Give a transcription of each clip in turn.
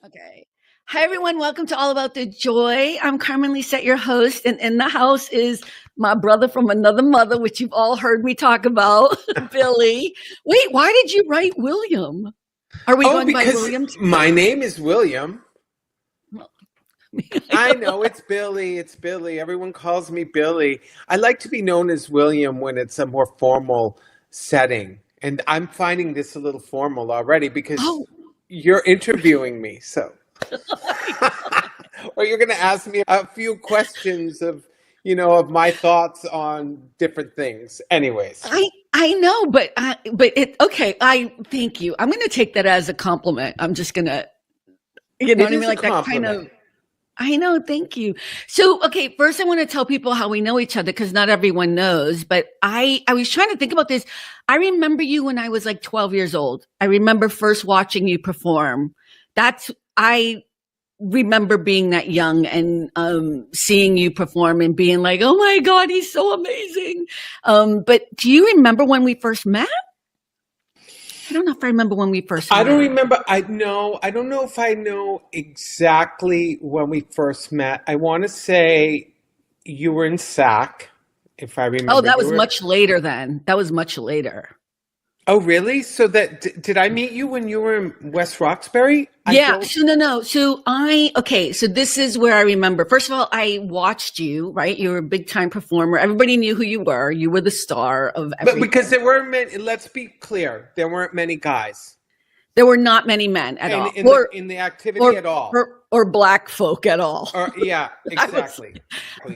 Okay. Hi, everyone. Welcome to All About the Joy. I'm Carmen Lisette, your host, and in the house is my brother from another mother, which you've all heard me talk about, Billy. Wait, why did you write William? Are we Oh, going by because Williams? my name is William. I know it's Billy. It's Billy. Everyone calls me Billy. I like to be known as William when it's a more formal setting. And I'm finding this a little formal already because Oh, you're interviewing me. So, or you're going to ask me a few questions of my thoughts on different things. Anyways, I know, but it okay. I thank you. I'm going to take that as a compliment. I'm just going to, you know it what I mean, is a like that kind compliment. of. I know, thank you. So, okay, first I want to tell people how we know each other because not everyone knows, but I was trying to think about this. I remember you when I was like 12 years old. I remember first watching you perform. I remember being that young and seeing you perform and being like, "Oh my God, he's so amazing." But do you remember when we first met? I don't know if I remember when we first I don't met. remember. I don't know if I know exactly when we first met. I want to say you were in SAC, if I Oh, remember. that You was were. much later then. That was much later. Oh, really? So did I meet you when you were in West Roxbury? I Yeah. don't. So no. Okay. So this is where I remember. First of all, I watched you, right? You were a big time performer. Everybody knew who you were. You were the star of But because everything. there weren't many. Let's be clear. There weren't many guys, There were not many men at and all, in the activity at all. or black folk at all. Or yeah, I was, exactly.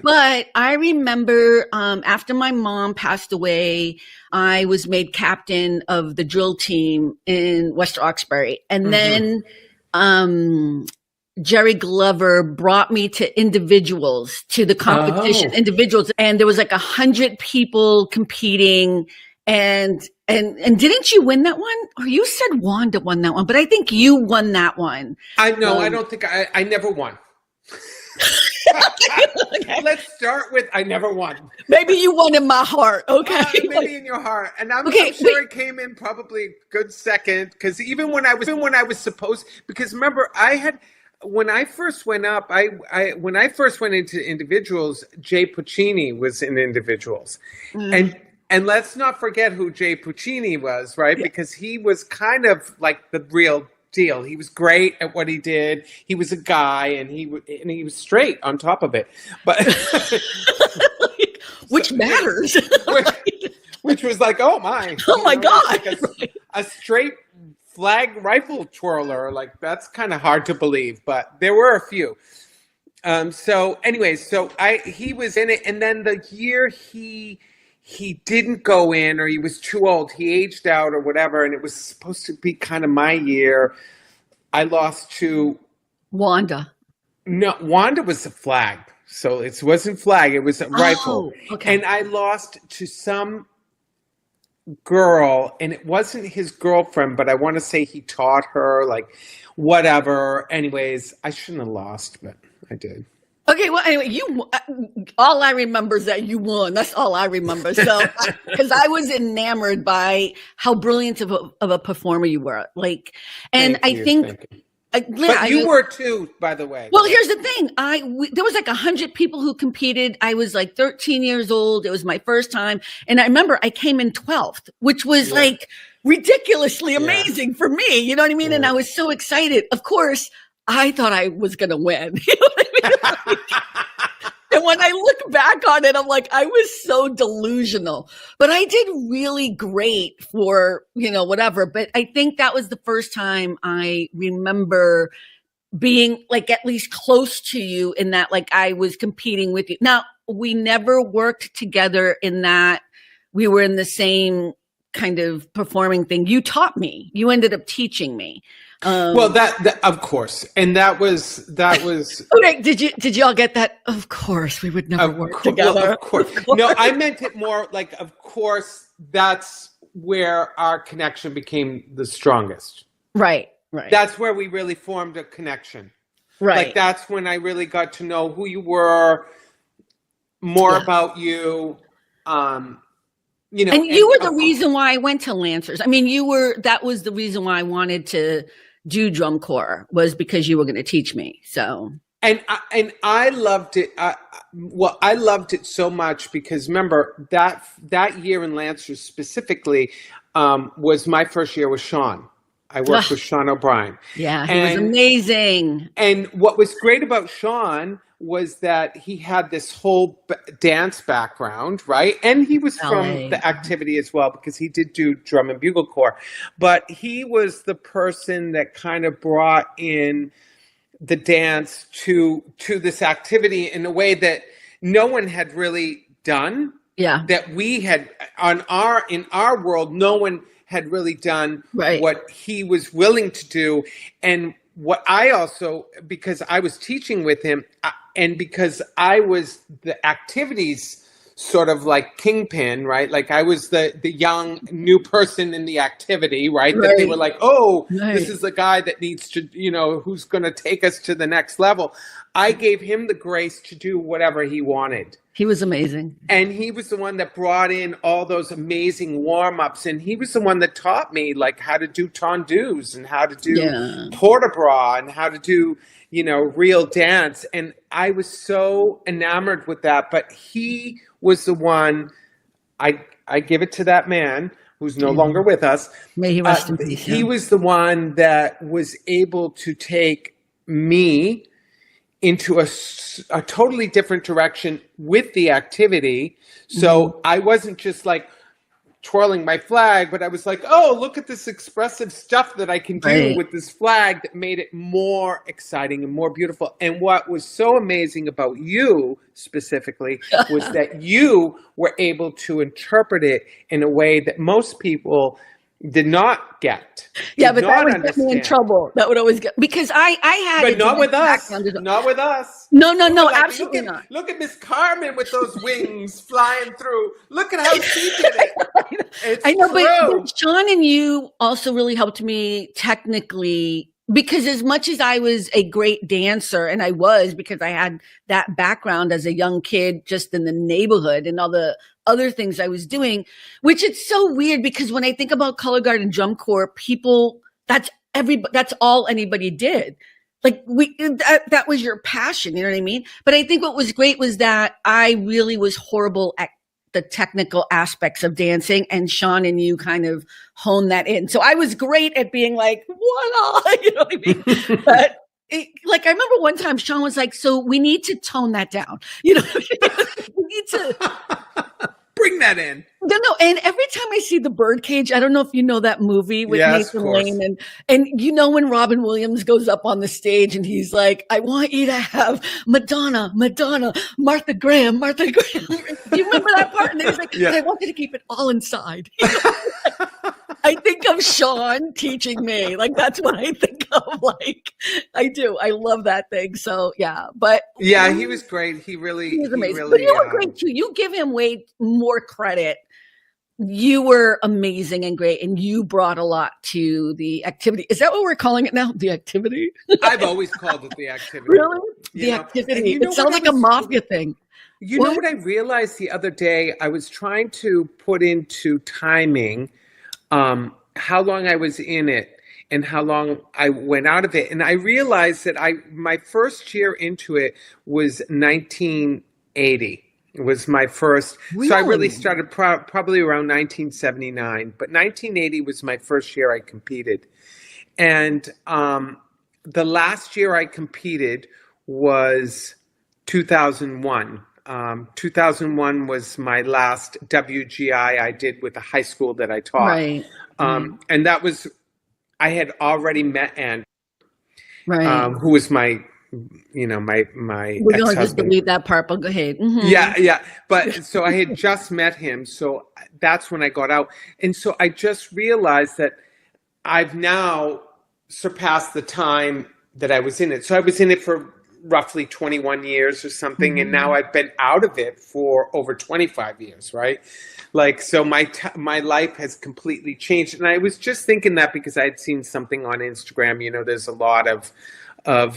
but I remember, after my mom passed away, I was made captain of the drill team in West Roxbury. And Hmm. then, Jerry Glover brought me to individuals, to the competition Oh. individuals, and there was like 100 people competing. And didn't you win that one? Or you said Wanda won that one, but I think you won that one. I no, I Um, don't think I never won. okay. Let's start with I never won. Maybe you won in my heart. Okay. Maybe in your heart, and I'm Okay. sure Wait. it came in probably a good second because even when I was supposed, because remember I had when I first went up, I when I first went into individuals, Jay Puccini was in individuals, Mm, and and let's not forget who Jay Puccini was, right? yeah. Because he was kind of like the real deal. He was great at what he did. He was a guy, and he was straight on top of it. But so, Which matters. which, which was like, oh my, Oh my that's God. like a straight flag rifle twirler. Like that's kind of hard to believe, but there were a few. So anyways, so I he was in it, and then the year he didn't go in, or he was too old, he aged out or whatever, and it was supposed to be kind of my year. I lost to Wanda. no Wanda was a flag, so it wasn't flag, it was a rifle, Oh, okay. and I lost to some girl, and it wasn't his girlfriend, but I want to say he taught her, like, whatever. Anyways, I shouldn't have lost, but I did. Okay, well, anyway, all I remember is that you won. That's all I remember. So, because I was enamored by how brilliant of a performer you were. Like, and Thank I you, think, thank you. yeah, But you were too, by the way. well, here's the thing. There was like 100 people who competed. I was like 13 years old. It was my first time. And I remember I came in 12th, which was Yeah, like ridiculously yeah, amazing for me. You know what I mean? And yeah. I was so excited. Of course, I thought I was going to win. You know what I mean? And when I look back on it, I'm like, I was so delusional, but I did really great for, whatever. But I think that was the first time I remember being like at least close to you in that, like I was competing with you. Now, we never worked together in that we were in the same kind of performing thing. You taught me, you ended up teaching me. Well, Um, that of course, and that was okay. Did y'all get that? Of course, we would never work well, together. of course. Of No, I course. meant it more like, of course, that's where our connection became the strongest. Right, right, That's where we really formed a connection. Like right. that's when I really got to know who you were, more Yeah. about you. Um, And you and were the of course, reason why I went to Lancers. I mean, that was the reason why I wanted to do drum corps was because you were going to teach me. So. And I loved it. I loved it so much because remember that year in Lancers specifically was my first year with Sean. I worked with Sean O'Brien. Yeah, he was amazing. And what was great about Sean was that he had this whole dance background, right? And he was from the activity as well because he did do drum and bugle corps. But he was the person that kind of brought in the dance to this activity in a way that no one had really done. Yeah. That we had in our world, no one had really done what he was willing to do. And what I also, because I was teaching with him and because I was the activities sort of like kingpin, right? Like I was the young new person in the activity, right? That they were like, oh, this is the guy that needs to, who's going to take us to the next level. I gave him the grace to do whatever he wanted. He was amazing. And he was the one that brought in all those amazing warm-ups. And he was the one that taught me like how to do tondus and how to do port-a-bras and how to do, real dance. And I was so enamored with that. But he was the one, I give it to that man who's no longer with us. May he rest in peace. He was the one that was able to take me into a totally different direction with the activity. So I wasn't just like twirling my flag, but I was like, oh, look at this expressive stuff that I can do with this flag that made it more exciting and more beautiful. And what was so amazing about you specifically was that you were able to interpret it in a way that most people did not get. Yeah, but that would get me in trouble. That would always get, because I had. But not with us. Not with us. No, absolutely not. Look at Miss Carmen with those wings flying through. Look at how she did it. I know, but Sean and you also really helped me technically. Because as much as I was a great dancer, and I was because I had that background as a young kid just in the neighborhood and all the other things I was doing, which it's so weird because when I think about color guard and drum corps, that's all anybody did. Like that was your passion, you know what I mean? But I think what was great was that I really was horrible at the technical aspects of dancing, and Sean and you kind of honed that in. So I was great at being like, what? You know what I mean? But I remember one time Sean was like, so we need to tone that down. We need to bring that in. No. And every time I see the Birdcage, I don't know if you know that movie with Nathan Lane, and when Robin Williams goes up on the stage and he's like, I want you to have Madonna, Martha Graham. Do you remember that part? And he's like, I want you to keep it all inside. I think of Sean teaching me. Like, that's what I think of. Like, I do. I love that thing. So, yeah. But yeah, he was great. He was amazing. But you were great, too. You give him way more credit. You were amazing and great, and you brought a lot to the activity. Is that what we're calling it now? The activity? I've always called it the activity. Really? The activity. It sounds like a mafia thing. You know what I realized the other day? I was trying to put into timing how long I was in it and how long I went out of it. And I realized that my first year into it was 1980. It was my first. Really? So I really started probably around 1979. But 1980 was my first year I competed. And the last year I competed was 2001. 2001 was my last WGI I did with the high school that I taught. Right. And that was, I had already met Andy, who was my my We're going to just delete that part, but go ahead. Mm-hmm. Yeah. But so I had just met him. So that's when I got out. And so I just realized that I've now surpassed the time that I was in it. So I was in it for roughly 21 years or something. Mm-hmm. And now I've been out of it for over 25 years, right? Like, so my life has completely changed. And I was just thinking that because I had seen something on Instagram, there's a lot of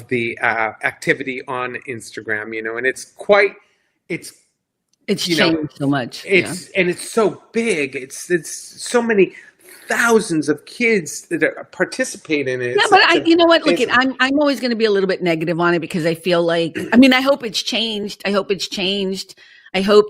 the activity on Instagram, and it's changed so much. And it's so big. It's so many thousands of kids that participate in it. Yeah, but you know what? Look, I'm always going to be a little bit negative on it because I feel like, I mean, I hope it's changed. I hope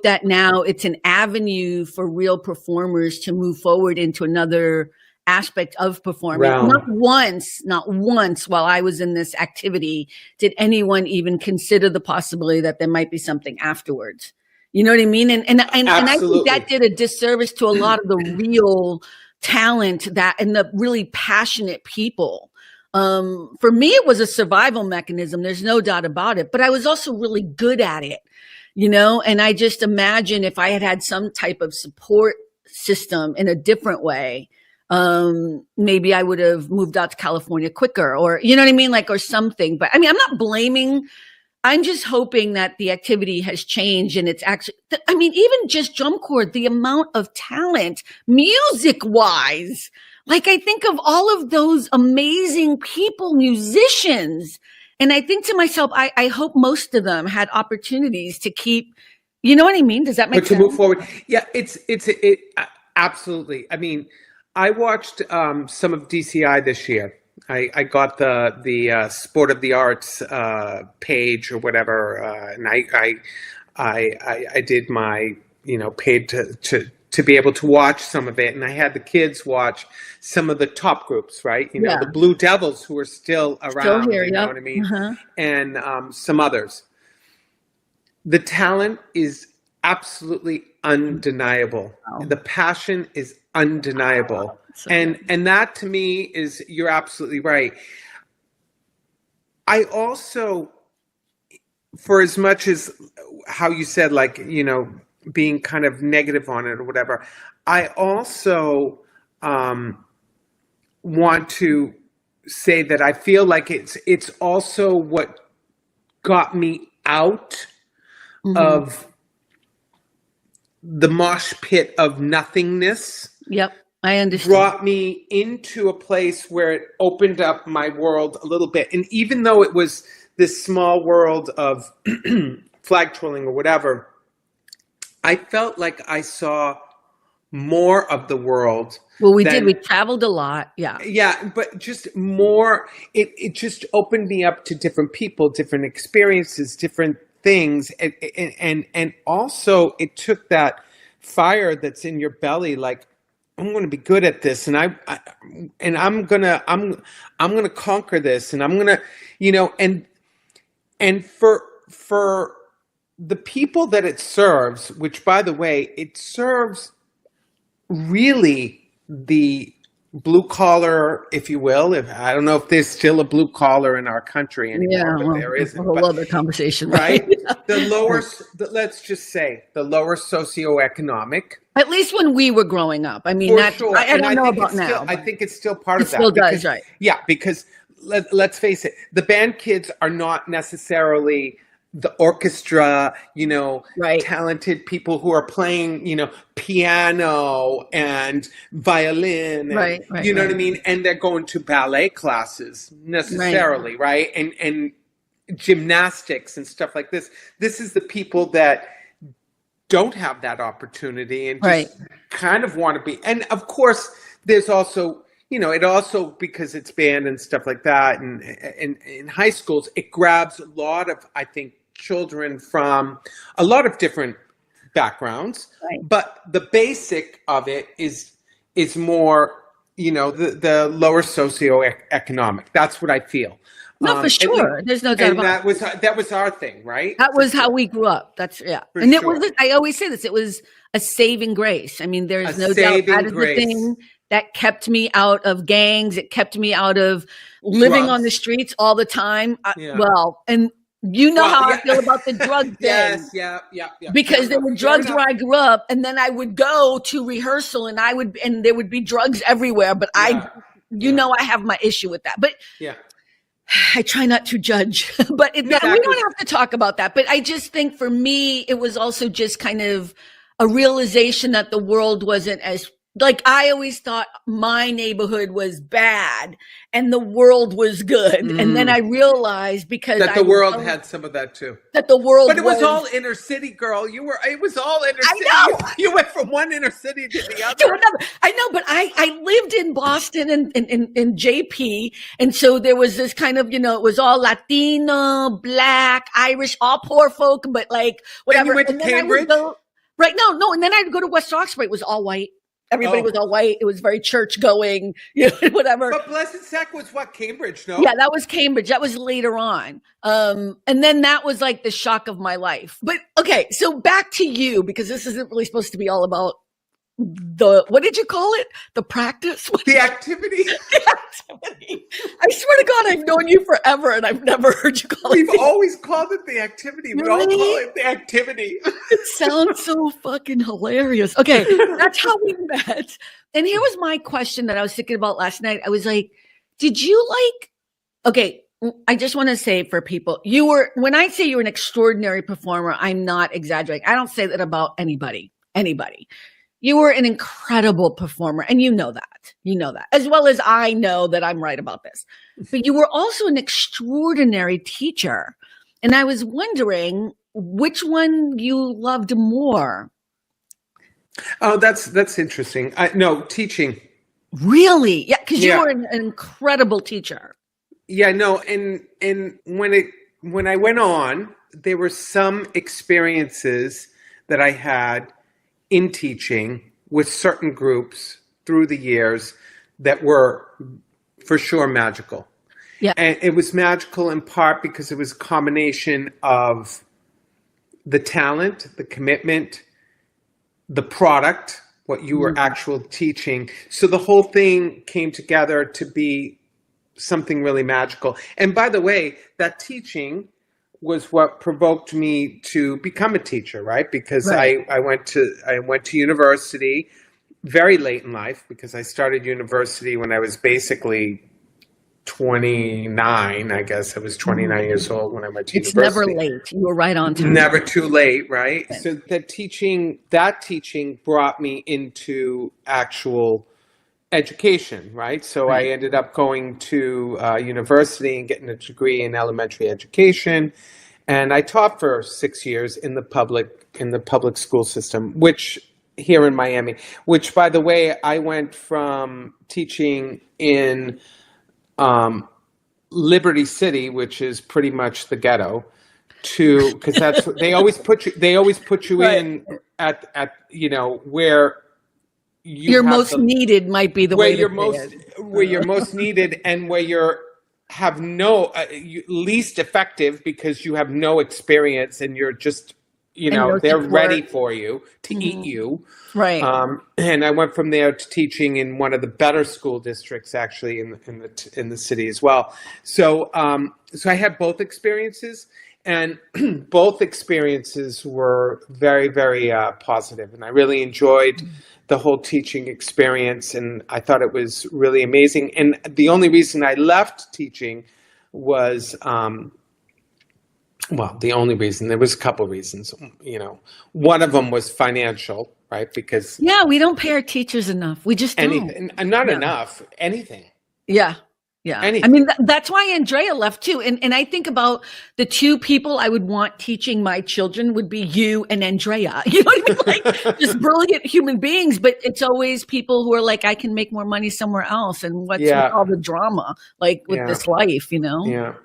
that now it's an avenue for real performers to move forward into another aspect of performing. Not once while I was in this activity did anyone even consider the possibility that there might be something afterwards. You know what I mean? And I think that did a disservice to a lot of the real talent and the really passionate people. For me, it was a survival mechanism. There's no doubt about it, but I was also really good at it, you know? And I just imagine if I had some type of support system in a different way, maybe I would have moved out to California quicker, or, you know what I mean? Like, or something. But I mean, I'm not blaming. I'm just hoping that the activity has changed and it's actually, I mean, even just drum corps, the amount of talent music wise, like I think of all of those amazing people, musicians. And I think to myself, I hope most of them had opportunities to keep, you know what I mean? Does that make sense? To move forward. Yeah, it absolutely. I mean, I watched some of DCI this year. I got the Sport of the Arts page or whatever, and I did my, you know, paid to be able to watch some of it, and I had the kids watch some of the top groups, right? You know, the Blue Devils, who are still around, here, you know what I mean, and some others. The talent is absolutely undeniable. Wow. The passion is undeniable. So and that to me is, you're absolutely right. I also, for as much as how you said, like, you know, being kind of negative on it or whatever, I also want to say that I feel like it's also what got me out of the mosh pit of nothingness. Yep, I understand. Brought me into a place where it opened up my world a little bit. And even though it was this small world of flag twirling or whatever, I felt like I saw more of the world. Well, we did. We traveled a lot. Yeah. Yeah, but just more. It just opened me up to different people, different experiences, different things, and also it took that fire that's in your belly, like, I'm going to be good at this, and I'm gonna conquer this, and I'm gonna, you know, and for the people that it serves, which, by the way, it serves really the blue collar, if you will. I don't know if there's still a blue collar in our country anymore, but there isn't. A whole other conversation, right? The lower, let's just say, the lower socioeconomic. At least when we were growing up. I mean, that's, sure. I don't know about now. I think it's still part of that. It still does, right? Yeah, because let's face it, the band kids are not necessarily the orchestra, you know, talented people who are playing, you know, piano and violin, and, you know what I mean? And they're going to ballet classes necessarily, right? And gymnastics and stuff like this. This is the people that don't have that opportunity and just kind of want to be. And of course, there's also, you know, it also, because it's band and stuff like that, and in high schools, it grabs a lot of, I think, children from a lot of different backgrounds, but the basic of it is more, you know, the lower socioeconomic. That's what I feel. No, for sure. There's no doubt about it. That was our thing, right? That was how we grew up. That's and it was. I always say this. It was a saving grace. I mean, there's no doubt that is the thing that kept me out of gangs. It kept me out of living on the streets all the time. Well, and you know how I feel about the drug thing. Yes, yeah. Because there were drugs where I grew up, and then I would go to rehearsal, and there would be drugs everywhere. But you know, I have my issue with that. But I try not to judge, but we don't have to talk about that. But I just think for me, it was also just kind of a realization that the world wasn't as like I always thought my neighborhood was bad and the world was good. And then I realized because that I the world was had some of that too. that the But world it was was all inner city, girl. It was all inner I city. know You went from one inner city to the to other. another. I know, but I lived in Boston and in JP. And so there was this kind of, it was all Latino, Black, Irish, all poor folk, but like And you whatever. went to And then I would Cambridge? go, right, no. And then I'd go to West Oxford. It was all white. Everybody was Oh. all white. It was very church going, whatever. But Blessed Sack was what, Cambridge, no? Yeah, that was Cambridge. That was later on. And then that was like the shock of my life. But okay, so back to you, because this isn't really supposed to be all about what did you call it? The practice? The activity. The activity. I swear to God, I've known you forever and I've never heard you call We've it. always called it the activity. We all Really? call it the activity. It sounds so fucking hilarious. Okay, that's how we met. And here was my question that I was thinking about last night. I was like, did you okay, I just want to say for people, when I say you're an extraordinary performer, I'm not exaggerating. I don't say that about anybody. You were an incredible performer, and you know that, as well as I know that I'm right about this. But you were also an extraordinary teacher. And I was wondering which one you loved more. Oh, that's interesting. No, teaching. Really? Yeah, because you Yeah. were an incredible teacher. Yeah, no, and when I went on, there were some experiences that I had in teaching with certain groups through the years that were for sure magical. Yeah. And it was magical in part because it was a combination of the talent, the commitment, the product, what you were actually teaching. So the whole thing came together to be something really magical. And by the way, that teaching was what provoked me to become a teacher, right? Because Right. I went to university very late in life, because I started university when I was basically 29. I guess I was 29 years old when I went to It's never university. late. You were right on time. Never too late, right? So that teaching brought me into actual education, right? So I ended up going to university and getting a degree in elementary education, and I taught for 6 years in the public school system, which here in Miami. Which, by the way, I went from teaching in Liberty City, which is pretty much the ghetto, because that's what they always put you. They always put you in at where You're most needed might be the way to say it. Where you're most needed, and where you're have no least effective, because you have no experience and you're just no they're support. ready for you to eat you. Right. And I went from there to teaching in one of the better school districts, actually in the city as well. So so I had both experiences, and both experiences were very, very positive, and I really enjoyed the whole teaching experience, and I thought it was really amazing. And the only reason I left teaching was, the only reason, there was a couple reasons, one of them was financial, right? Because we don't pay our teachers enough. We just don't. anything, not enough, anything. Yeah. Yeah. Anything. I mean, that's why Andrea left too. And I think about the two people I would want teaching my children would be you and Andrea. You know what I mean? Like, just brilliant human beings, but it's always people who are like, I can make more money somewhere else. And what's with all the drama, like with this life, Yeah.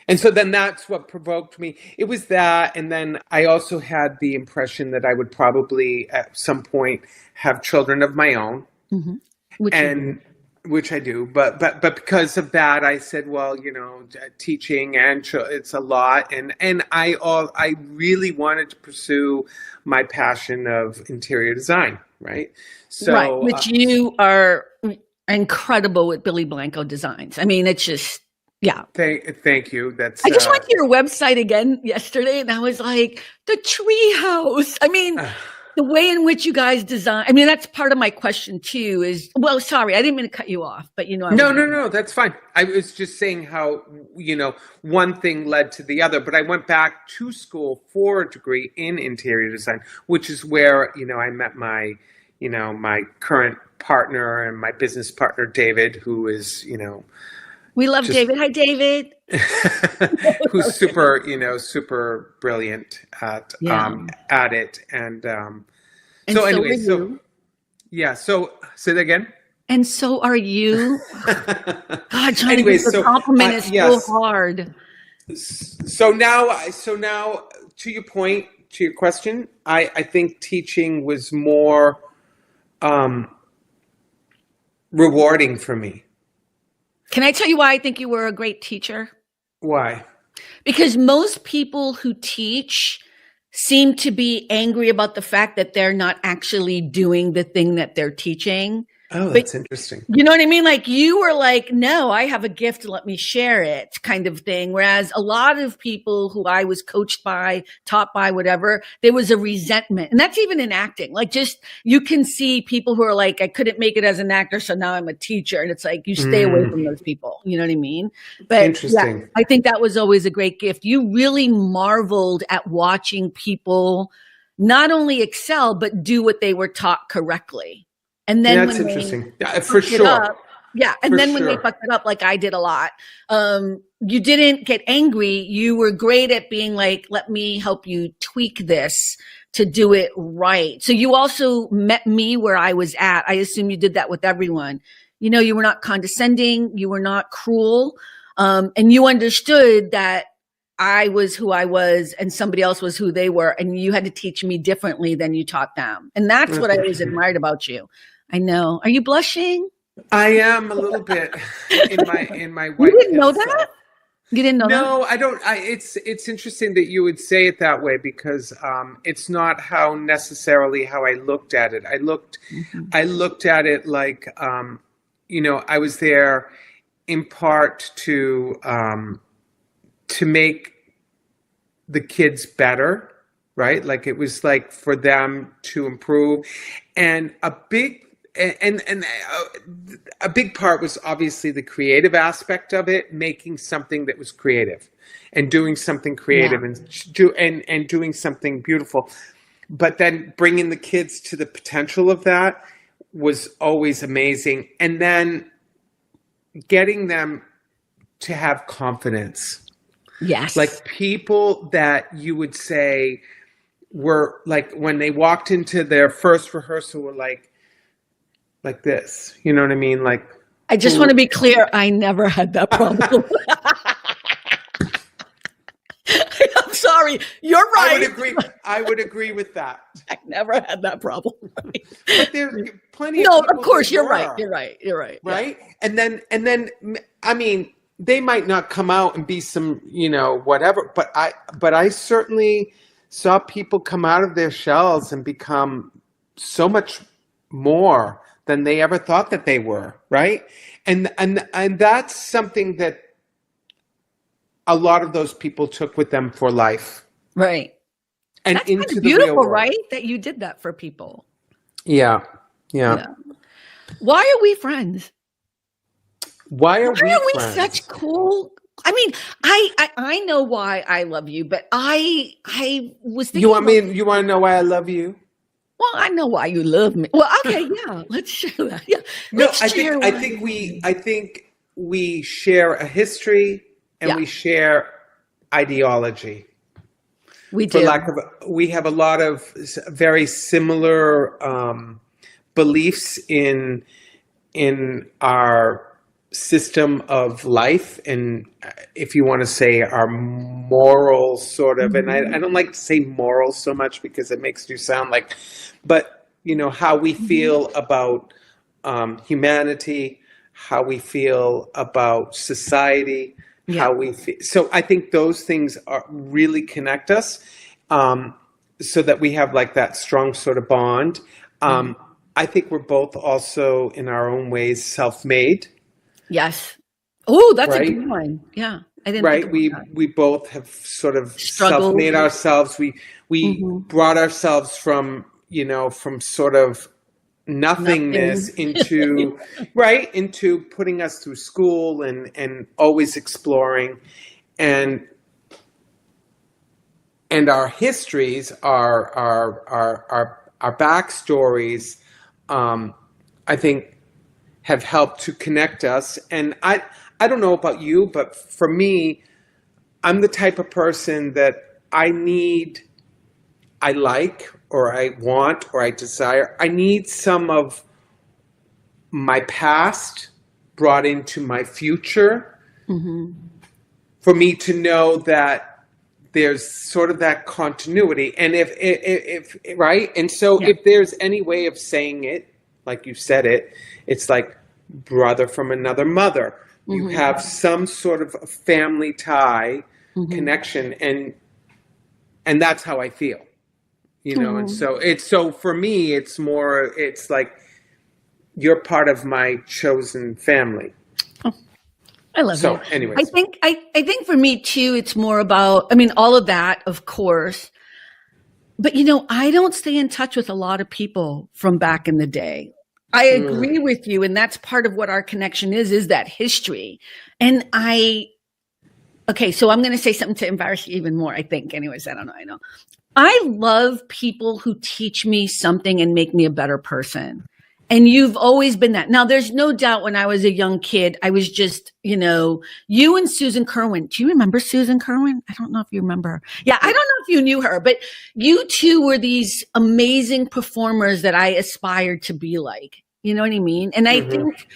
And so then that's what provoked me. It was that. And then I also had the impression that I would probably at some point have children of my own. Mm-hmm. Which I do, but because of that, I said, well, teaching and it's a lot, and I really wanted to pursue my passion of interior design, right? So, which you are incredible with Billy Blanco designs. I mean, it's just Thank you. I just went to your website again yesterday, and I was like, the tree house. I mean. The way in which you guys design, I mean, that's part of my question too is, well, sorry, I didn't mean to cut you off, but No, that's fine. I was just saying how, one thing led to the other, but I went back to school for a degree in interior design, which is where, I met my my current partner and my business partner, David, who is, We love just David. Hi, David. who's super, super brilliant Yeah. at it. And And so so are anyway, you. yeah, so say that again. And so are you. God, trying to Anyway, give you a so compliment is so yes, hard. so now, to your point, to your question, I think teaching was more um, rewarding for me. Can I tell you why I think you were a great teacher? Why? Because most people who teach seem to be angry about the fact that they're not actually doing the thing that they're teaching. Oh, But that's interesting. you know what I mean? Like you were like, no, I have a gift. Let me share it kind of thing. Whereas a lot of people who I was coached by, taught by, whatever, there was a resentment. And that's even in acting. Like just, you can see people who are like, I couldn't make it as an actor. So now I'm a teacher. And it's like, you stay away from those people. You know what I mean? But yeah, Interesting. I think that was always a great gift. You really marveled at watching people not only excel, but do what they were taught correctly. And then That's when they interesting. Yeah, for fucked it up, sure. yeah. And For then when they sure. fucked it up, like I did a lot, you didn't get angry. You were great at being like, let me help you tweak this to do it right. So you also met me where I was at. I assume you did that with everyone. You were not condescending. You were not cruel. And you understood that I was who I was and somebody else was who they were. And you had to teach me differently than you taught them. And that's what I always admired about you. I know. Are you blushing? I am a little bit in my You white didn't know pill that? self. You didn't know that? No, I don't. It's interesting that you would say it that way because it's not necessarily how I looked at it. Mhm. I looked at it like I was there in part to make the kids better, right? Like it was like for them to improve, and a big part was obviously the creative aspect of it, making something that was creative, and doing something Yeah. creative, and doing something beautiful. But then bringing the kids to the potential of that was always amazing, and then getting them to have confidence. Yes. Like people that you would say were like when they walked into their first rehearsal were like this. You know what I mean? Like I just want to be clear. I never had that problem. I'm sorry. You're right. I would agree with that. I never had that problem. Right? But there's plenty of No, people of course, that you're right. were, You're right. You're right. Yeah. right? And then I mean, they might not come out and be some, whatever, but I certainly saw people come out of their shells and become so much more than they ever thought that they were, right? And that's something that a lot of those people took with them for life Right. and That's kind into of the real beautiful, world. right? That you did that for people. Yeah. Yeah. Why are we friends? Why are Why we are we friends? such cool? I mean, I know why I love you, but I was thinking. You want to know why I love you? Well, I know why you love me. Well, okay, yeah, let's share that. Yeah, No, let's I share think we share a history and Yeah, we share ideology. we For do. lack of, we have a lot of very similar beliefs in our system of life, and if you want to say our moral sort of, and I don't like to say moral so much because it makes you sound like, but how we feel about humanity, how we feel about society, Yeah. how we feel. So I think those things really connect us, so that we have like that strong sort of bond. I think we're both also in our own ways self-made, Yes. Oh, that's a right? good one. Yeah, I didn't think Right. about that. We both have sort of Struggled. self-made ourselves. We hmm brought ourselves from from sort of nothingness Nothing. into into putting us through school and always exploring, and our histories, our backstories I think have helped to connect us. And I don't know about you, but for me, I'm the type of person that I like, or I want, or I desire. I need some of my past brought into my future for me to know that there's sort of that continuity. And if right. And so if there's any way of saying it, like you said it, it's like brother from another mother. You have some sort of family tie connection, and that's how I feel, and so for me, it's like you're part of my chosen family. I love so you. Anyways, I think for me too, it's more about, I mean, all of that, of course, but I don't stay in touch with a lot of people from back in the day. I agree with you, and that's part of what our connection is that history. And okay, so I'm going to say something to embarrass you even more, I think. Anyways, I don't know. I know. I love people who teach me something and make me a better person. And you've always been that. Now, there's no doubt when I was a young kid, I was just, you and Susan Kerwin. Do you remember Susan Kerwin? I don't know if you remember. Yeah, I don't know if you knew her, but you two were these amazing performers that I aspired to be like. You know what I mean? And I think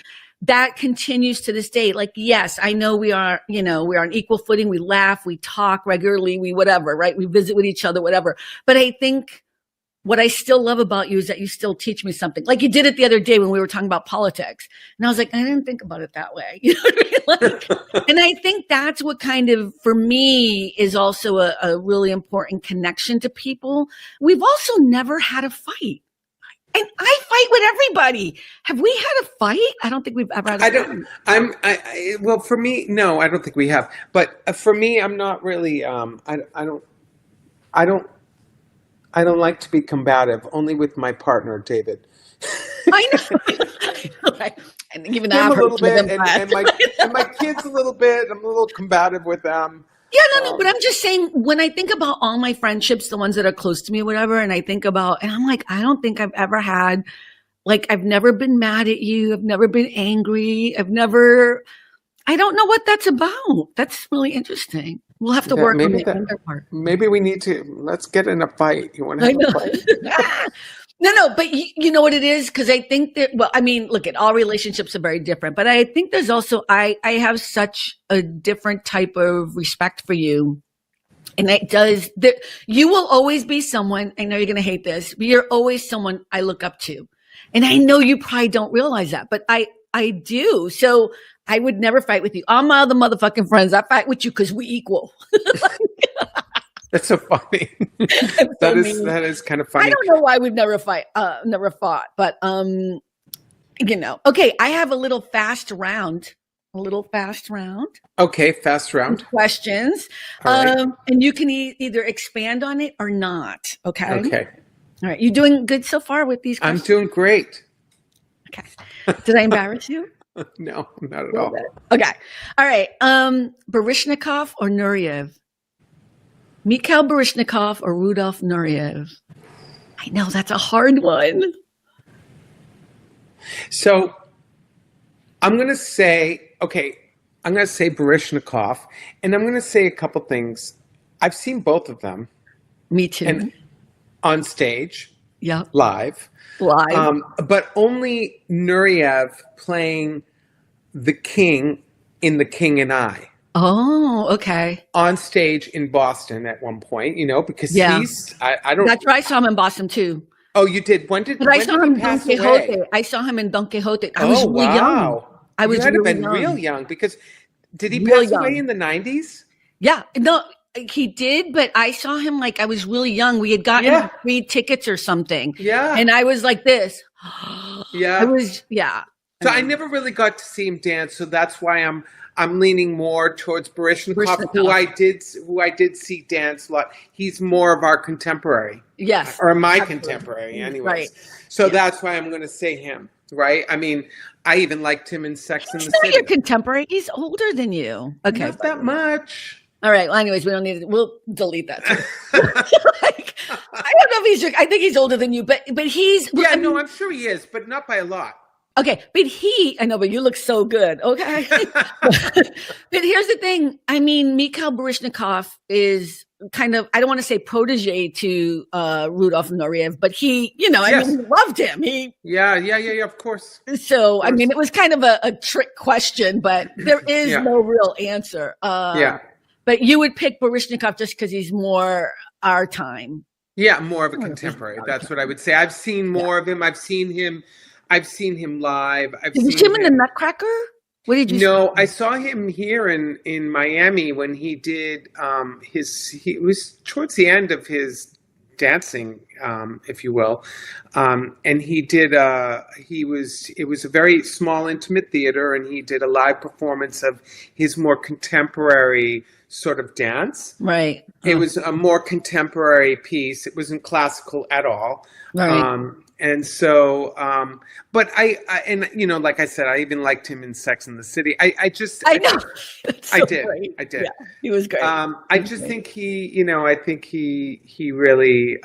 that continues to this day. Like, yes, I know we are on equal footing. We laugh, we talk regularly, we whatever, right? We visit with each other, whatever. But I think what I still love about you is that you still teach me something. Like you did it the other day when we were talking about politics. And I was like, I didn't think about it that way. You know what I mean? And I think that's what kind of, for me, is also a really important connection to people. We've also never had a fight. And I fight with everybody. Have we had a fight? I don't think we've ever had a fight. Well, for me, no, I don't think we have. But for me, I'm not really, I don't like to be combative, only with my partner, David. I know. Right. And even him I've a heard little bit, and my kids a little bit. I'm a little combative with them. Yeah, no, but I'm just saying, when I think about all my friendships, the ones that are close to me or whatever, and I think about, and I'm like, I don't think I've ever had, like, I've never been mad at you. I've never been angry. I don't know what that's about. That's really interesting. We'll have to work on the other part. Maybe we need to, let's get in a fight. You want to have a fight? No, but you know what it is? Because I think that, well, I mean, look, all relationships are very different, but I think there's also, I have such a different type of respect for you. And you will always be someone, I know you're going to hate this, but you're always someone I look up to. And I know you probably don't realize that, but I do. So I would never fight with you. All my other motherfucking friends, I fight with you because we equal. That's so funny. That is kind of funny. I don't know why we've never fought, but okay, I have a little fast round. Okay, fast round. Questions. Right. And you can either expand on it or not. Okay. Okay. All right. You doing good so far with these questions? I'm doing great. Okay. Did I embarrass you? No, not at all. Okay. All right. Baryshnikov or Nureyev? Mikhail Baryshnikov or Rudolf Nureyev? I know, that's a hard one. So I'm going to say Baryshnikov, and I'm going to say a couple things. I've seen both of them. Me too. And on stage. Yeah. Live. But only Nureyev playing the king in The King and I. Oh, okay. On stage in Boston at one point, because I don't. That's right. I saw him in Boston too. Oh, you did? When did I saw him in Don Quixote. I saw him in Don Quixote. I was really young. I was really been young. Real young, because did he pass away in the 90s? Yeah, no, he did, but I saw him I was really young. We had gotten free tickets or something. Yeah. And I was like this. Yeah. So I never really got to see him dance, so that's why I'm leaning more towards Baryshnikov, who I did see dance a lot. He's more of our contemporary. Yes. Or my contemporary, anyways. Right. So that's why I'm going to say him, right? I mean, I even liked him in Sex and the City. He's not your contemporary. He's older than you. Okay. Not that much. All right. Well, anyways, we'll delete that too. I don't know if I think he's older than you, but he's. Yeah, no, I'm sure he is, but not by a lot. Okay, but I know, but you look so good. Okay. But here's the thing. I mean, Mikhail Baryshnikov is kind of, I don't want to say protege to Rudolf Nureyev, but he, I mean, he loved him. Yeah, of course. So, I mean, it was kind of a trick question, but there is no real answer. But you would pick Baryshnikov just because he's more our time. Yeah, more of a contemporary. That's what I would say. I've seen more of him. I've seen him live. Did you see him in the Nutcracker? What did you? No, I saw him here in Miami when he did it was towards the end of his dancing, if you will, and he did. It was a very small, intimate theater, and he did a live performance of his more contemporary sort of dance. Right. It was a more contemporary piece. It wasn't classical at all. Right. And so, but I like I said, I even liked him in Sex and the City. I know. I did. Yeah, he was great. I just think he really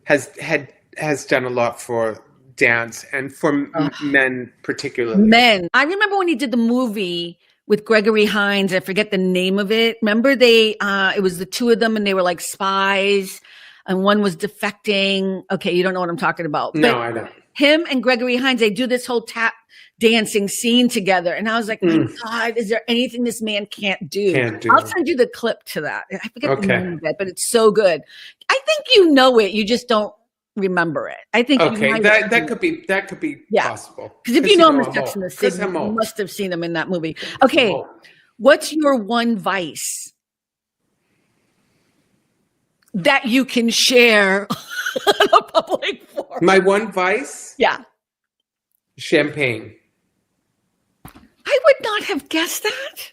has done a lot for dance and for men particularly. Men. I remember when he did the movie with Gregory Hines. I forget the name of it. Remember it was the two of them and they were like spies. And one was defecting. Okay, you don't know what I'm talking about. No, I don't. Him and Gregory Hines, they do this whole tap dancing scene together. And I was like, my God, is there anything this man can't do? I'll send you the clip to that. I forget the name of it, but it's so good. I think you know it. You just don't remember it. I think that could be possible. Because if you know him as Sex and the City, you must have seen him in that movie. Okay, what's your one vice that you can share on a public forum? My one vice? Yeah. Champagne. I would not have guessed that.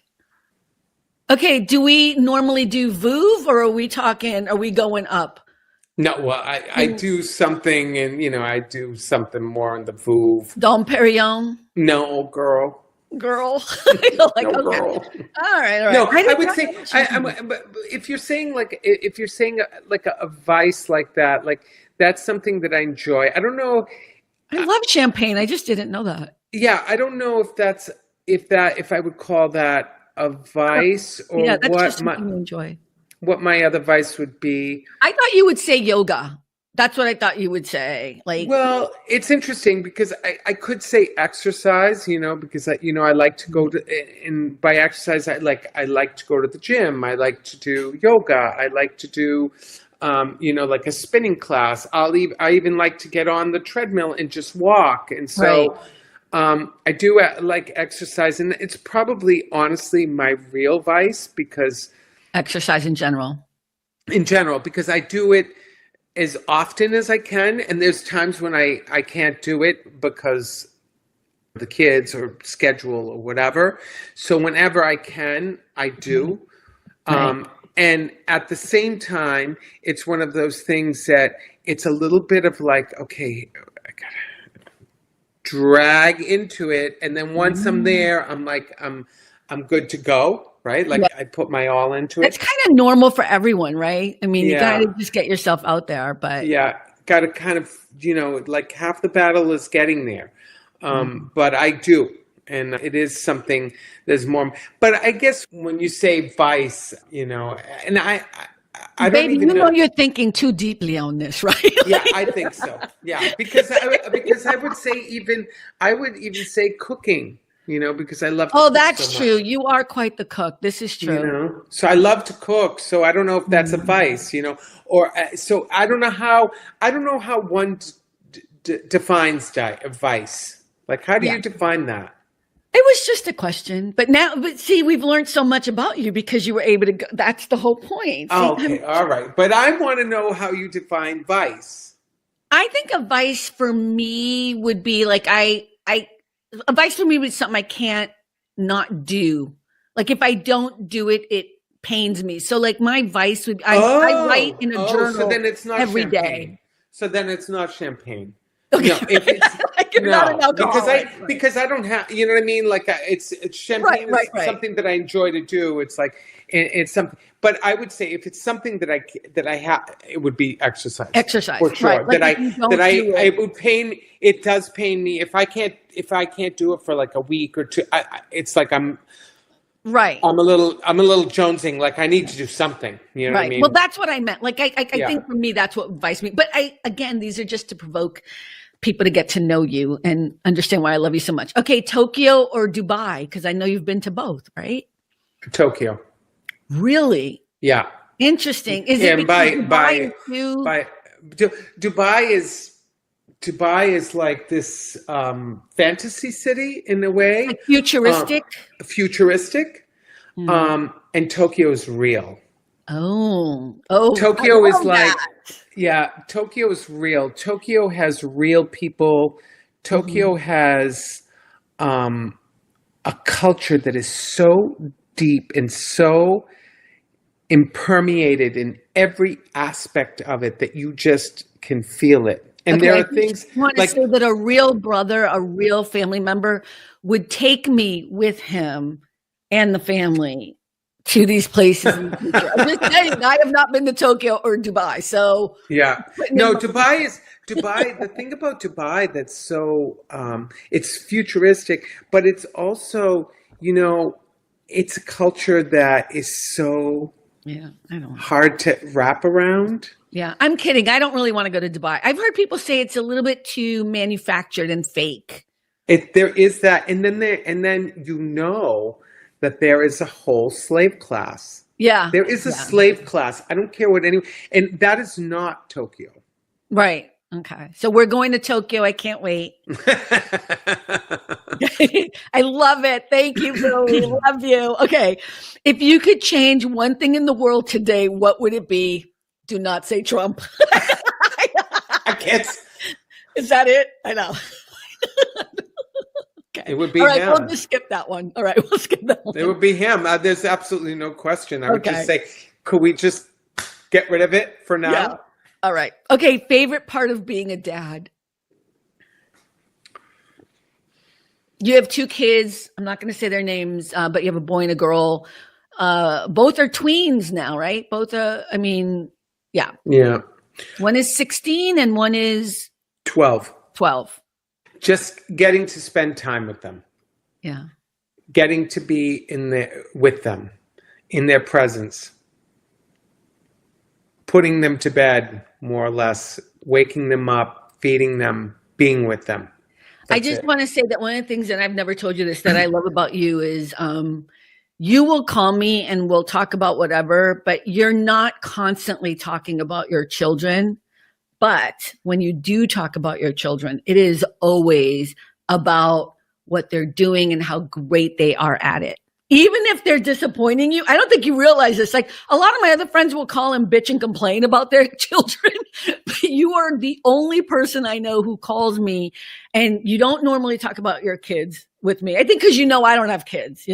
Okay, do we normally do Vouv or are we going up? No, well, I do something and, I do something more on the Vouv. Dom Perignon? No, girl. Girl. Girl. All right. No, I would say, but if you're saying a vice like that, like that's something that I enjoy. I don't know. I love champagne. I just didn't know that. Yeah, I don't know if I would call that a vice or that's just something you enjoy. What my other vice would be. I thought you would say yoga. That's what I thought you would say. Well, it's interesting because I could say exercise, because I like to go to, and by exercise, I like to go to the gym. I like to do yoga. I like to do, like a spinning class. I even like to get on the treadmill and just walk. And so, I do like exercise, and it's probably honestly my real vice because exercise in general, because I do it as often as I can. And there's times when I can't do it because of the kids or schedule or whatever. So whenever I can, I do. Right. And at the same time, it's one of those things that it's a little bit of like, okay, I gotta drag into it. And then once I'm there, I'm like, I'm good to go. Right? Like I put my all into it. It's kind of normal for everyone, right? I mean, you got to just get yourself out there, but got to kind of, like half the battle is getting there. But I do. And it is something there's more, but I guess when you say vice, and I don't even know. You're thinking too deeply on this, right? Yeah, I think so. Yeah. Because I would even say cooking. Because I love to cook that's so true. much. You are quite the cook. This is true. So I love to cook. So I don't know if that's a vice, or so I don't know how one defines a vice. Like, how do you define that? It was just a question, but see, we've learned so much about you because you were able to go. That's the whole point. Okay. All right. But I want to know how you define vice. I think a vice for me would be like, a vice for me was something I can't not do. Like if I don't do it, it pains me. So like my vice would, I write in a journal so then it's not every champagne. day. So then it's not champagne. Okay. No, if it's, like you're not an alcoholic. because I don't have, you know what I mean? Like it's champagne is something that I enjoy to do. It's like, it's something. But I would say if it's something that I have, it would be exercise. Exercise, For sure. right? Like That if you that don't I do it, it would pain. It does pain me if I can't do it for like a week or two. It's like right? I'm a little jonesing. Like I need to do something. You know what I Right. Well, mean? that's what I meant. Like, I Yeah. think for me, that's what advice me. But again, these are just to provoke people to get to know you and understand why I love you so much. Okay, Tokyo or Dubai? Because I know you've been to both, right? Tokyo. Really Yeah. interesting. Is it And because Dubai is too by Dubai is like this fantasy city in a way, like futuristic? futuristic, Mhm. and Tokyo is real. Oh, I Tokyo is love like, that. yeah, Tokyo is real. Tokyo has real people. Mhm. Tokyo has a culture that is so deep and so impermeated in every aspect of it that you just can feel it. And Okay, there I are just things want to like, say that a real brother, a real family member would take me with him and the family to these places in the future. I'm just saying, I have not been to Tokyo or Dubai, so yeah, putting in no, my Dubai. The thing about Dubai that's so it's futuristic, but it's also, it's a culture that is so yeah, I don't. hard to wrap around. Yeah, I'm kidding. I don't really want to go to Dubai. I've heard people say it's a little bit too manufactured and fake. There is that, and then that there is a whole slave class. Yeah, There is a yeah, slave class. I don't care what anyone, and that is not Tokyo. right. Okay, so we're going to Tokyo. I can't wait. I love it. Thank you, Billy. Love you. Okay. If you could change one thing in the world today, what would it be? Do not say Trump. I can't. Is that it? I know. Okay. It would be All right. We'll him. just skip that one. All right. We'll skip that one. It would be him. There's absolutely no question. I would Okay. just say, could we just get rid of it for now? Yeah. All right. Okay. Favorite part of being a dad? You have two kids. I'm not going to say their names, but you have a boy and a girl. Both are tweens now, right? Both are, I mean, yeah. Yeah. One is 16 and one is 12. 12. Just getting to spend time with them. Yeah. Getting to be with them, in their presence. Putting them to bed, more or less. Waking them up, feeding them, being with them. I just want to say that one of the things, and I've never told you this, that I love about you is you will call me and we'll talk about whatever, but you're not constantly talking about your children. But when you do talk about your children, it is always about what they're doing and how great they are at it. Even if they're disappointing you, I don't think you realize this. Like a lot of my other friends will call and bitch and complain about their children, but you are the only person I know who calls me, and you don't normally talk about your kids with me. I think because I don't have kids,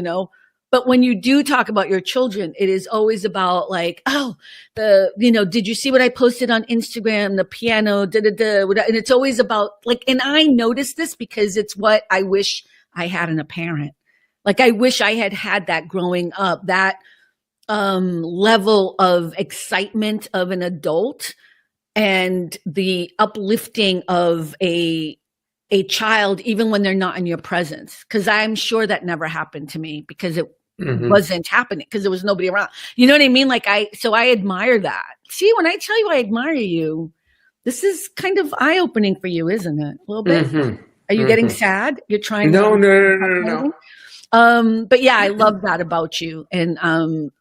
But when you do talk about your children, it is always about like, oh, did you see what I posted on Instagram? The piano, and it's always about like, and I notice this because it's what I wish I had in a parent. Like I wish I had that growing up, that level of excitement of an adult and the uplifting of a child, even when they're not in your presence. Because I'm sure that never happened to me because it wasn't happening because there was nobody around. You know what I mean? Like so I admire that. See, when I tell you I admire you, this is kind of eye-opening for you, isn't it? A little bit. Are you getting sad? You're trying No, to no. but yeah, I love that about you. And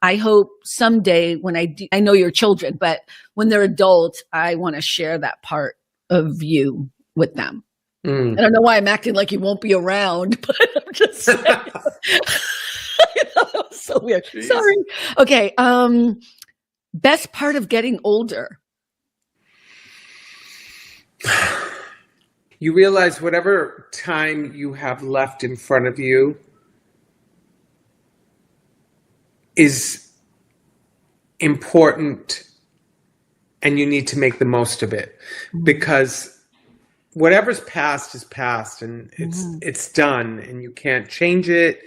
I hope someday when I know your children, but when they're adults, I want to share that part of you with them. I don't know why I'm acting like you won't be around, but I'm just saying. That was so weird. Jeez. Sorry. Okay. Best part of getting older. You realize whatever time you have left in front of you is important, and you need to make the most of it, because whatever's past is past, and it's done, and you can't change it.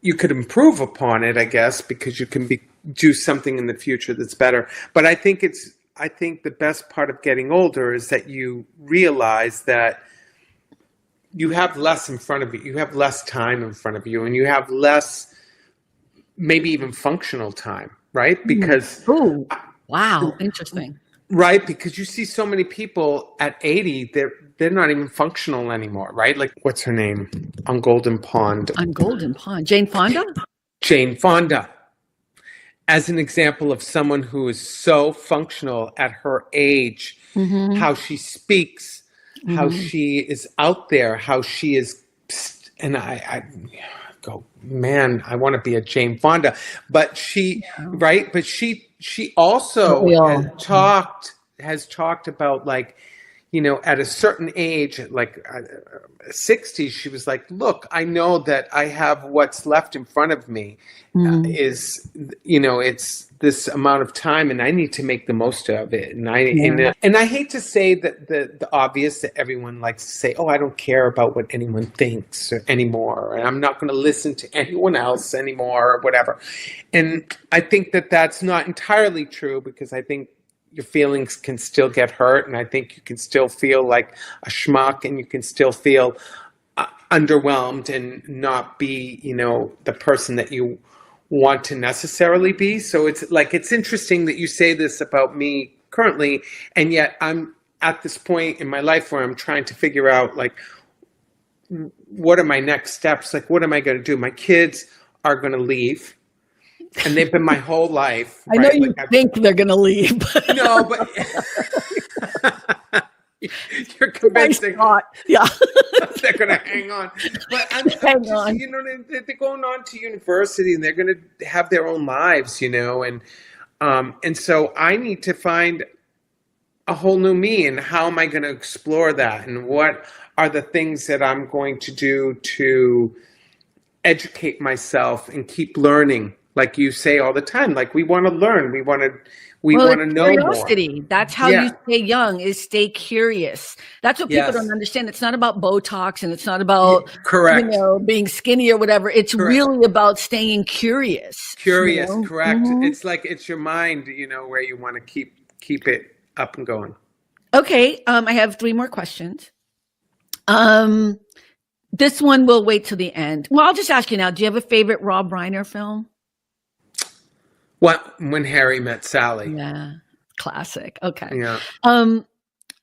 you could improve upon it, I guess, because you can do something in the future that's better. But I think the best part of getting older is that you realize that you have less in front of you. You have less time in front of you, and you have less, maybe even functional time, right? Because oh, wow, interesting. Right, because you see so many people at 80, they're not even functional anymore, right? Like, what's her name on Golden Pond? On Golden Pond, Jane Fonda? Jane Fonda. As an example of someone who is so functional at her age, how she speaks, how she is out there, how she is, and I go, man, I want to be a Jane Fonda. But right? But she also has talked about, like, you know, at a certain age, like 60, she was like, look, I know that I have what's left in front of me is, you know, it's this amount of time, and I need to make the most of it. And I hate to say that the obvious, that everyone likes to say, oh, I don't care about what anyone thinks anymore, and I'm not going to listen to anyone else anymore, or whatever. And I think that that's not entirely true, because I think your feelings can still get hurt, and I think you can still feel like a schmuck, and you can still feel underwhelmed and not be, you know, the person that you want to necessarily be. So it's like, it's interesting that you say this about me currently, and yet I'm at this point in my life where I'm trying to figure out, like, what are my next steps? Like, what am I going to do? My kids are going to leave. And they've been my whole life. I know you think they're going to leave. No, but you're convincing. Yeah. They're going to hang on. But I'm just, you know, they're going on to university, and they're going to have their own lives, you know. And so I need to find a whole new me, and how am I going to explore that? And what are the things that I'm going to do to educate myself and keep learning? Like you say all the time, like, we want to learn, we want to know curiosity. more. That's how you stay young, is stay curious. That's what people don't understand. It's not about Botox, and it's not about you know, being skinny or whatever. It's really about staying curious. Curious, you know? Correct. It's like, it's your mind, you know, where you want to keep it up and going. Okay, I have 3 more questions. This one will wait till the end. Well, I'll just ask you now. Do you have a favorite Rob Reiner film? When Harry Met Sally. Yeah, classic. Okay. Yeah.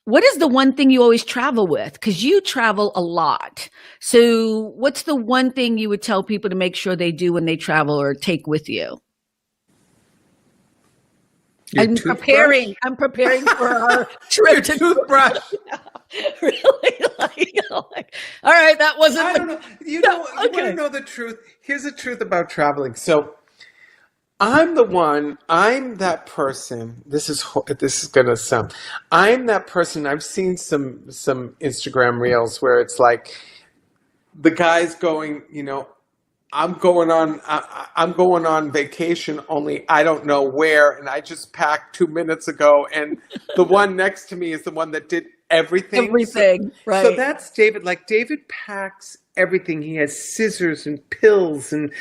What is the one thing you always travel with? Because you travel a lot. So what's the one thing you would tell people to make sure they do when they travel or take with you? I'm preparing for our trip to toothbrush. Really? Like, all right, that wasn't. I don't know. You want to know the truth? Here's the truth about traveling. So I'm that person. This is going to sound. I'm that person. I've seen some Instagram reels where it's like the guy's going, you know, I'm going on vacation, only I don't know where, and I just packed 2 minutes ago, and the one next to me is the one that did everything. Right. So that's David. Like, David packs everything. He has scissors and pills, and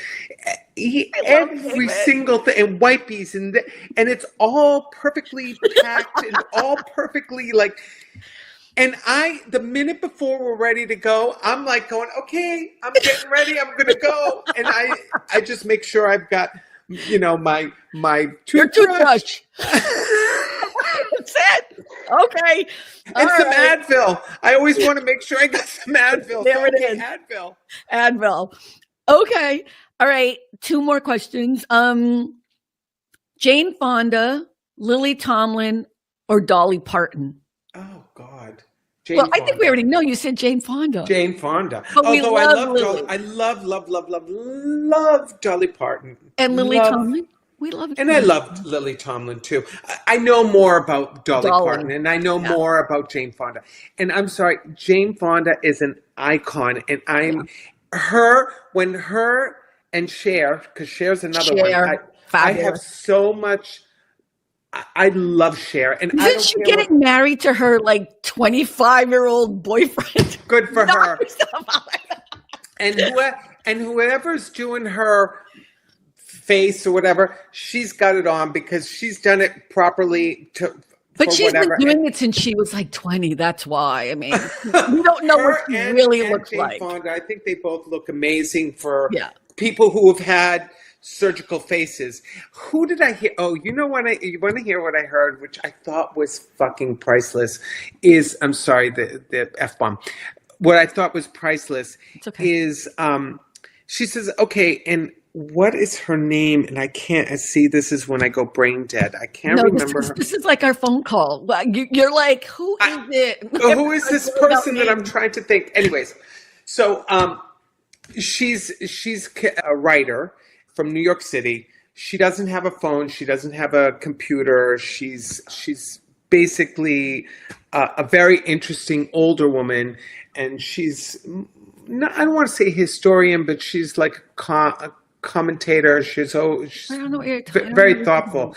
every single thing, and wipies, and it's all perfectly packed and all perfectly, like. And the minute before we're ready to go, I'm like going, okay, I'm getting ready. I'm going to go. And I just make sure I've got, you know, my toothbrush. That's it. Okay. And some Advil. I always want to make sure I got some Advil. There it is. Advil. Okay. All right. 2 more questions. Jane Fonda, Lily Tomlin, or Dolly Parton? Oh, God. I think we already know. You said Jane Fonda. Jane Fonda. But although I love Dolly Parton. And Lily Tomlin. We love it. And I loved Lily Tomlin too. I know more about Dolly Parton, and I know more about Jane Fonda. And I'm sorry, Jane Fonda is an icon, and when her and Cher, because Cher's another one. I have so much. I love Cher, and isn't she getting married to her like 25-year-old boyfriend? Good for her. And And whoever's doing her face or whatever, she's got it on because she's done it properly But she's whatever. been doing it since she was like 20. That's why. I mean, we don't know what she really looks Jane like. Fonda, I think they both look amazing for people who have had surgical faces. Who did I hear? Oh, you want to hear what I heard, which I thought was fucking priceless, is, I'm sorry, the F-bomb. What I thought was priceless is, she says, okay, and what is her name? And I can't see. This is when I go brain dead. I can't remember. This is like our phone call. You're like, who is it? Who is this person that I'm trying to think? Anyways, so she's a writer from New York City. She doesn't have a phone. She doesn't have a computer. She's basically a very interesting older woman, and she's I don't want to say historian, but she's like a commentator. She's I don't know what you're very thoughtful,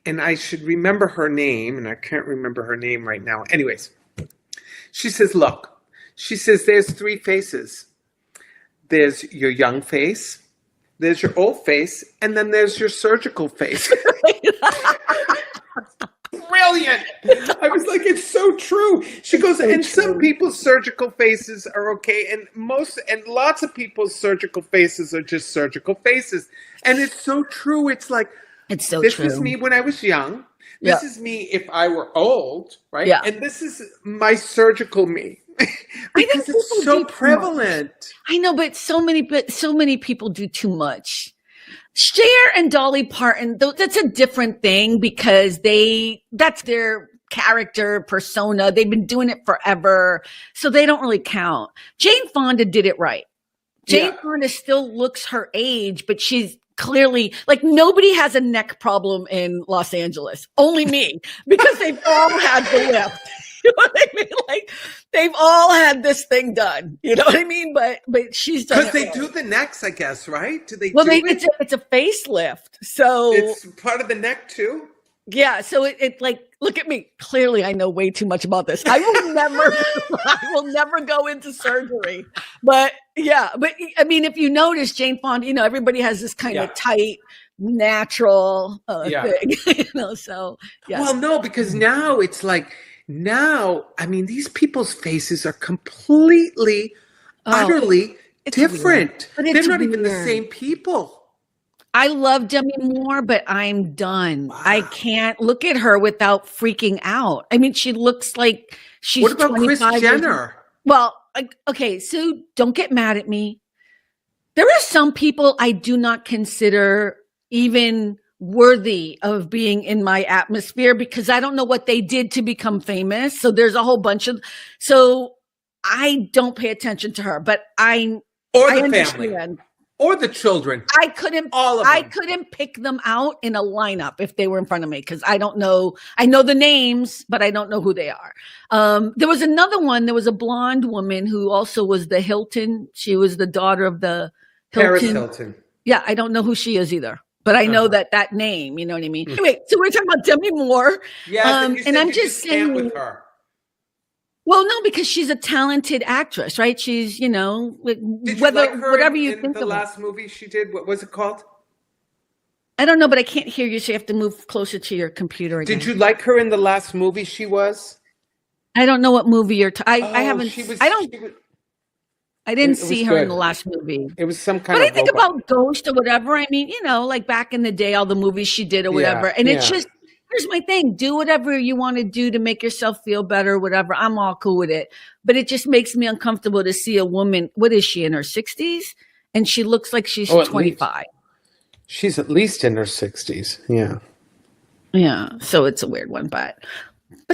and I should remember her name, and I can't remember her name right now. Anyways, she says, look, there's three faces. There's your young face, there's your old face, and then there's your surgical face. Brilliant. I was like, it's so true. She goes, and some people's surgical faces are okay, and lots of people's surgical faces are just surgical faces. And it's so true. It's like, it's so this true. was me when I was young. This is me if I were old, right? Yeah. And this is my surgical me. Because it's so prevalent. I know, but so many people do too much. Cher and Dolly Parton, that's a different thing because that's their character persona. They've been doing it forever, so they don't really count. Jane Fonda did it right. Jane Fonda still looks her age, but she's clearly, like, nobody has a neck problem in Los Angeles. Only me, because they've all had the lift. You know what I mean? Like, they've all had this thing done. You know what I mean? But she's done it. Because they do the necks, I guess, right? Do they? It's a facelift, so it's part of the neck too. Yeah, so it like, look at me. Clearly, I know way too much about this. I will never go into surgery. But I mean, if you notice, Jane Fonda, everybody has this kind of tight, natural thing. So yeah. Well, no, because now it's like. Now, I mean, these people's faces are completely, utterly different. They're not even the same people. I love Demi Moore, but I'm done. Wow. I can't look at her without freaking out. I mean, she looks like she's 25. What about Kris Jenner? Well, okay, so don't get mad at me. There are some people I do not consider even worthy of being in my atmosphere because I don't know what they did to become famous. So there's a whole bunch of, so I don't pay attention to her, but I family or the children. I couldn't pick them out in a lineup if they were in front of me because I don't know. I know the names, but I don't know who they are. There was another one. There was a blonde woman who also was the Hilton. She was the daughter of the Hilton. Paris Hilton. Yeah, I don't know who she is either. But I know that name, you know what I mean? Anyway, so we're talking about Demi Moore. Yeah, and I'm just saying, with her. Well, no, because she's a talented actress, right? She's, Did you like her whatever you think of the last movie she did. What was it called? I don't know, but I can't hear you, so you have to move closer to your computer again. Did you like her in the last movie she was? I don't know what movie you're I haven't. I didn't see her in the last movie. It was some kind of. But I think about Ghost or whatever. I mean, like back in the day, all the movies she did or whatever. And it's just, here's my thing: do whatever you want to do to make yourself feel better, whatever. I'm all cool with it. But it just makes me uncomfortable to see a woman. What is she in her 60s? And she looks like she's 25. She's at least in her 60s. Yeah. Yeah. So it's a weird one, but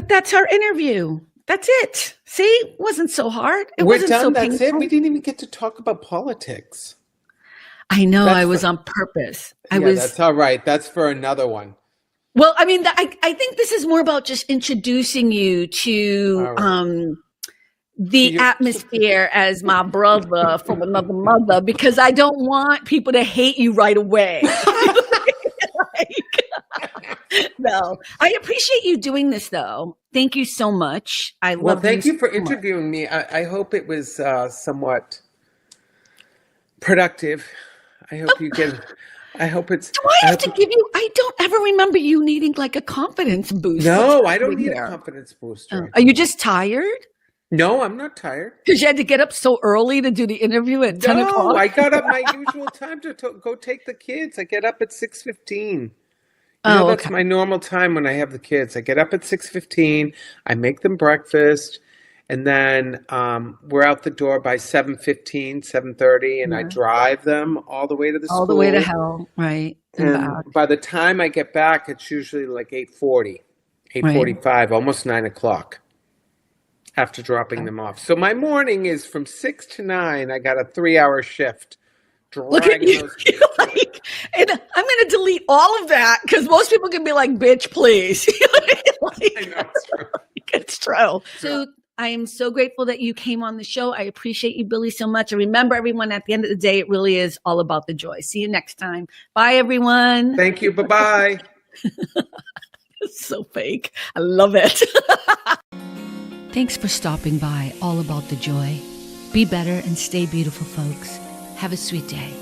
that's our interview. That's it. See, it wasn't so hard. We're done. That's it. We didn't even get to talk about politics. I know. I was on purpose. That's all right. That's for another one. Well, I mean, I think this is more about just introducing you to the atmosphere as my brother from another mother, because I don't want people to hate you right away. No, I appreciate you doing this, though. Thank you so much. Thank you for interviewing me. I hope it was somewhat Productive. I hope you get. I hope it's. Do I I have hope to give you? I don't ever remember you needing like a confidence boost. No, What's I don't happening need a there? confidence booster. Are you just tired? No, I'm not tired. Because you had to get up so early to do the interview at 10 No, o'clock? I got up my usual time to go take the kids. I get up at 6:15. Oh, That's okay. my normal time when I have the kids. I get up at 6:15. I make them breakfast, and then we're out the door by 7:15, 7:30, and I Yeah. drive them all the way to the All the way to school. hell, right? And And back, by the time I get back, it's usually like 8:40, right? 8:45, almost 9 o'clock after dropping Okay. them off. So my morning is from 6 to 9. I got a 3-hour shift Look at dragging you. those kids to it. And I'm going to delete all of that because most people can be like, bitch, please. You know what I mean? I know, it's true. It's true. So I am so grateful that you came on the show. I appreciate you, Billy, so much. And remember, everyone, at the end of the day, it really is all about the joy. See you next time. Bye, everyone. Thank you. Bye-bye. It's so fake. I love it. Thanks for stopping by. All about the joy. Be better and stay beautiful, folks. Have a sweet day.